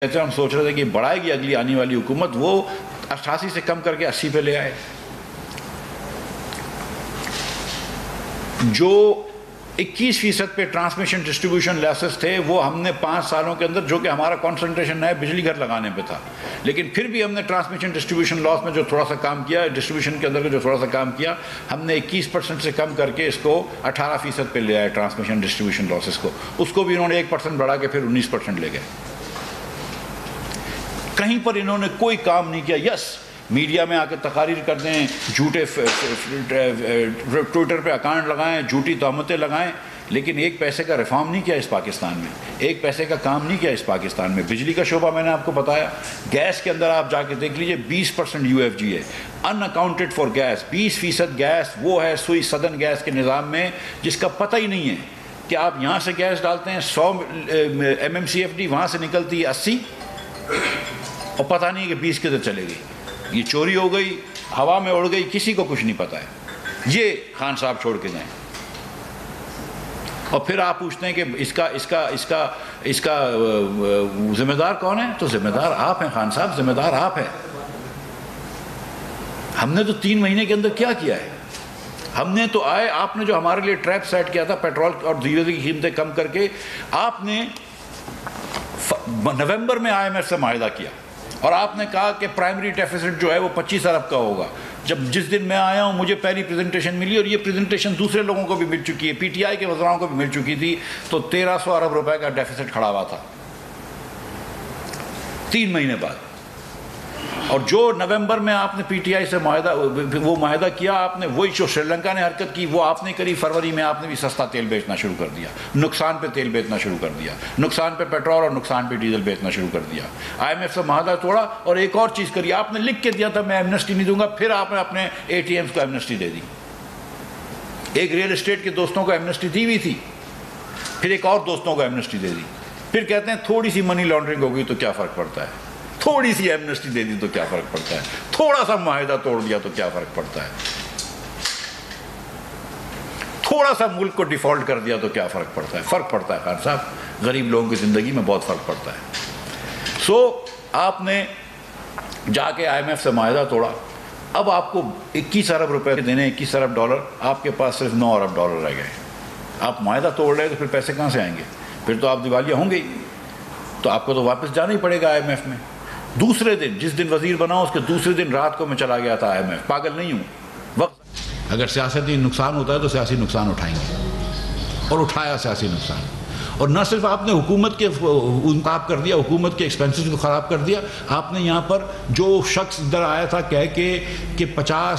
हम सोच रहे थे कि बढ़ाएगी अगली आने वाली हुकूमत, वो 88 से कम करके 80 पे ले आए। जो 21% पे ट्रांसमिशन डिस्ट्रीब्यूशन लॉसेस थे वो हमने 5 सालों के अंदर, जो कि हमारा कॉन्सेंट्रेशन है बिजली घर लगाने पे था, लेकिन फिर भी हमने ट्रांसमिशन डिस्ट्रीब्यूशन लॉस में जो थोड़ा सा काम किया, डिस्ट्रीब्यूशन के अंदर का जो थोड़ा सा काम किया, हमने 21% से कम करके इसको 18% पे ले आए ट्रांसमिशन डिस्ट्रीब्यूशन लॉसेस को। उसको भी इन्होंने 1% बढ़ा के फिर 19% ले गए। कहीं पर इन्होंने कोई काम नहीं किया। यस, मीडिया में आकर तकारीर कर दें, झूठे ट्विटर पे अकाउंट लगाएं, झूठी तहमतें लगाएं, लेकिन एक पैसे का रिफॉर्म नहीं किया इस पाकिस्तान में, एक पैसे का काम नहीं किया इस पाकिस्तान में। बिजली का शोबा मैंने आपको बताया, गैस के अंदर आप जाके देख लीजिए 20% UFG है, अनअकाउंटेड फॉर गैस। 20% गैस वो है सुई सदन गैस के निज़ाम में, जिसका पता ही नहीं है कि आप यहाँ से गैस डालते हैं 100 MMCFD, वहाँ से निकलती है 80, और पता नहीं कि 20 किधर चले गई, ये चोरी हो गई, हवा में उड़ गई, किसी को कुछ नहीं पता है। ये खान साहब छोड़ के गए। और फिर आप पूछते हैं कि इसका जिम्मेदार कौन है? तो जिम्मेदार आप हैं खान साहब, जिम्मेदार आप हैं। हमने तो 3 महीने के अंदर क्या किया है? हमने तो आपने जो हमारे लिए ट्रैप सेट किया था पेट्रोल और डीजल की कीमतें कम करके, आपने नवंबर में IMF से माहिदा किया और आपने कहा कि प्राइमरी डेफिसिट जो है वो 25 अरब का होगा। जब जिस दिन मैं आया हूँ मुझे पहली प्रेजेंटेशन मिली, और ये प्रेजेंटेशन दूसरे लोगों को भी मिल चुकी है, PTI के वज़राओं को भी मिल चुकी थी, तो 1300 अरब रुपए का डेफिसिट खड़ा हुआ था 3 महीने बाद। और जो नवंबर में आपने PTI से माहिदा किया, आपने वही जो श्रीलंका ने हरकत की वो आपने करी। फरवरी में आपने भी सस्ता तेल बेचना शुरू कर दिया, नुकसान पे तेल बेचना शुरू कर दिया, नुकसान पे पेट्रोल और नुकसान पे डीजल बेचना शुरू कर दिया। IMF से माहिदा तोड़ा और एक और चीज़ करी, आपने लिख के दिया था मैं एमनेस्टी नहीं दूंगा, फिर आपने अपने ATMs को एमनेस्टी दे दी। एक रियल एस्टेट के दोस्तों को एमनेस्टी दी हुई थी, फिर एक और दोस्तों को एमनेस्टी दे दी। फिर कहते हैं थोड़ी सी मनी लॉन्ड्रिंग होगी तो क्या फ़र्क पड़ता है, थोड़ी सी एमनेस्टी दे दी तो क्या फ़र्क पड़ता है, थोड़ा सा माहिदा तोड़ दिया तो क्या फ़र्क पड़ता है, थोड़ा सा मुल्क को डिफ़ॉल्ट कर दिया तो क्या फ़र्क पड़ता है। फ़र्क पड़ता है खान साहब, गरीब लोगों की ज़िंदगी में बहुत फ़र्क पड़ता है। सो आपने जाके IMF से माहिदा तोड़ा, अब आपको 21 अरब रुपए देने, 21 अरब डॉलर, आपके पास सिर्फ 9 अरब डॉलर रह गए। आप माहिदा तोड़ रहे तो फिर पैसे कहाँ से आएंगे? फिर तो आप दिवालिया होंगे ही, तो आपको तो वापस जाना ही पड़ेगा IMF में। दूसरे दिन, जिस दिन वजीर बना उसके दूसरे दिन रात को मैं चला गया था IMF। पागल नहीं हूँ। वक्त अगर सियासती नुकसान होता है तो सियासी नुकसान उठाएंगे, और उठाया सियासी नुकसान। और न सिर्फ आपने हुकूमत के खराब कर दिया, हुकूमत के एक्सपेंसेस को ख़राब कर दिया, आपने यहाँ पर जो शख्स इधर आया था कह के कि 50